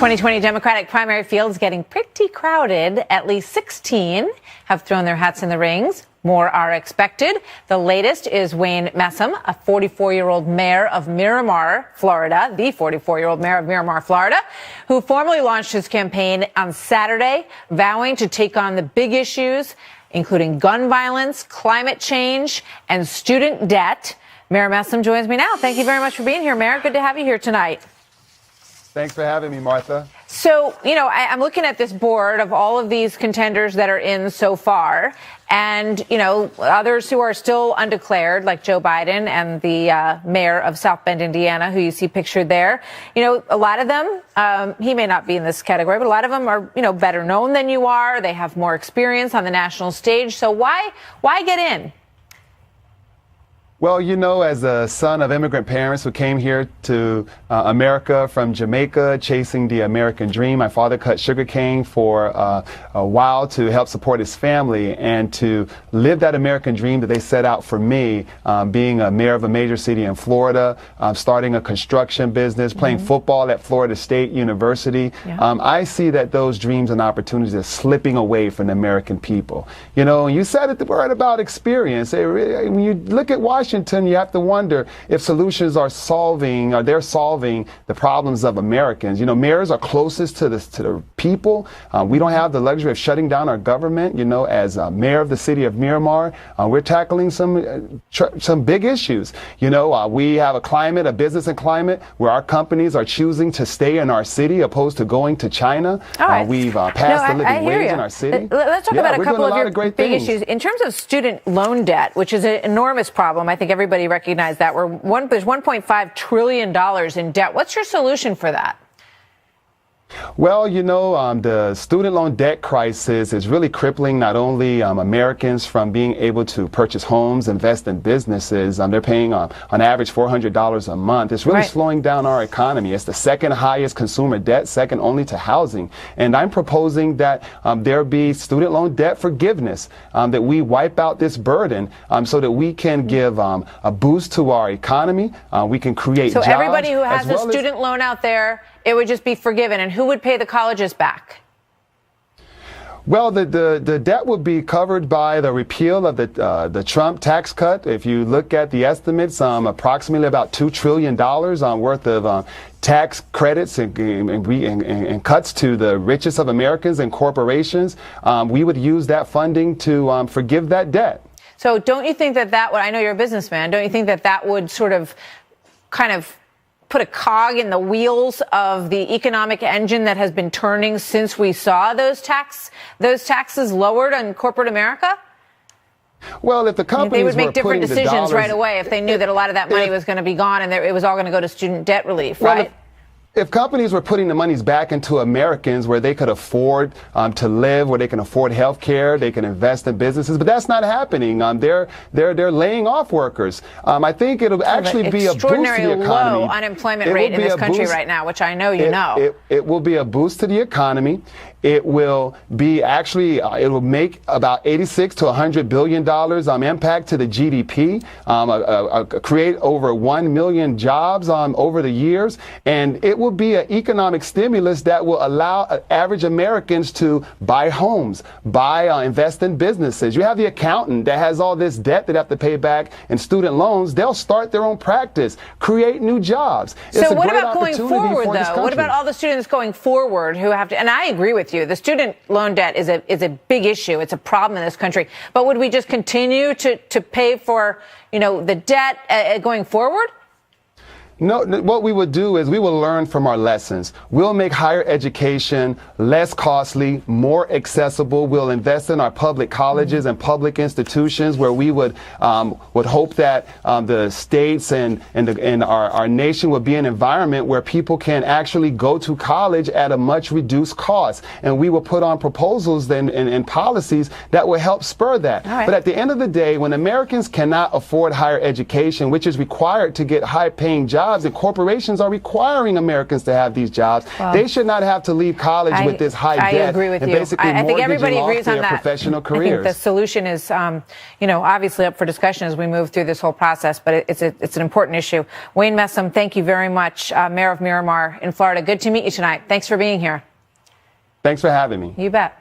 2020 Democratic primary field is getting pretty crowded. At least 16 have thrown their hats in the rings. More are expected. The latest is Wayne Messam, a 44-year-old mayor of Miramar, Florida, the 44-year-old mayor of Miramar, Florida, who formally launched his campaign on Saturday, vowing to take on the big issues, including gun violence, climate change, and student debt. Mayor Messam joins me now. Thank you very much for being here, Mayor. Good to have you here tonight. Thanks for having me, Martha. So, I'm looking at this board of all of these contenders that are in so far, and, others who are still undeclared, like Joe Biden and the mayor of South Bend, Indiana, who you see pictured there. A lot of them, he may not be in this category, but a lot of them are, better known than you are. They have more experience on the national stage. So why get in? Well, as a son of immigrant parents who came here to America from Jamaica, chasing the American dream, my father cut sugarcane for a while to help support his family and to live that American dream that they set out for me, being a mayor of a major city in Florida, starting a construction business, playing football at Florida State University. Yeah. I see that those dreams and opportunities are slipping away from the American people. You said it, the word about experience. When you look at Washington, you have to wonder if solutions are solving the problems of Americans. Mayors are closest to the people. We don't have the luxury of shutting down our government. As mayor of the city of Miramar, we're tackling some big issues. We have a business and climate where our companies are choosing to stay in our city opposed to going to China. Right. We've passed the living wage in our city. Let's talk about a couple of your big issues. In terms of student loan debt, which is an enormous problem, I think everybody recognizes that. There's $1.5 trillion in debt. What's your solution for that? Well, the student loan debt crisis is really crippling not only Americans from being able to purchase homes, invest in businesses. They're paying on average $400 a month. It's really slowing down our economy. It's the second highest consumer debt, second only to housing. And I'm proposing that there be student loan debt forgiveness, that we wipe out this burden so that we can give a boost to our economy. We can create jobs. So everybody who has a student loan out there, it would just be forgiven. And who would pay the colleges back? Well, the debt would be covered by the repeal of the Trump tax cut. If you look at the estimates, approximately about $2 trillion worth of tax credits and cuts to the richest of Americans and corporations. We would use that funding to forgive that debt. So don't you think that would, I know you're a businessman, don't you think that would sort of kind of put a cog in the wheels of the economic engine that has been turning since we saw those taxes lowered on corporate America? Well, if the companies they would make were different decisions right away if they knew that a lot of that money was going to be gone and it was all going to go to student debt relief, right? If companies were putting the monies back into Americans where they could afford to live, where they can afford health care, they can invest in businesses, but that's not happening. They're laying off workers. I think it'll actually be a boost to the economy. Extraordinary low unemployment rate in this country right now, which I know you know. It will be a boost to the economy. It will be it will make about $86 to $100 billion impact to the GDP, create over 1 million jobs over the years, and it will be an economic stimulus that will allow average Americans to buy homes, invest in businesses. You have the accountant that has all this debt that they have to pay back and student loans. They'll start their own practice, create new jobs. So what about going forward, though? What about all the students going forward who have to, and I agree with you, the student loan debt is a big issue. It's a problem in this country. But would we just continue to pay for, the debt going forward? No, what we would do is we will learn from our lessons. We'll make higher education less costly, more accessible. We'll invest in our public colleges and public institutions where we would hope that the states and our nation would be an environment where people can actually go to college at a much reduced cost. And we will put on proposals and policies that will help spur that. Right. But at the end of the day, when Americans cannot afford higher education, which is required to get high-paying jobs, jobs, and corporations are requiring Americans to have these jobs. They should not have to leave college with this high debt. I agree with and you. Basically I think everybody agrees on that. Professional careers. I think the solution is, obviously up for discussion as we move through this whole process, but it's an important issue. Wayne Messam, thank you very much, Mayor of Miramar in Florida. Good to meet you tonight. Thanks for being here. Thanks for having me. You bet.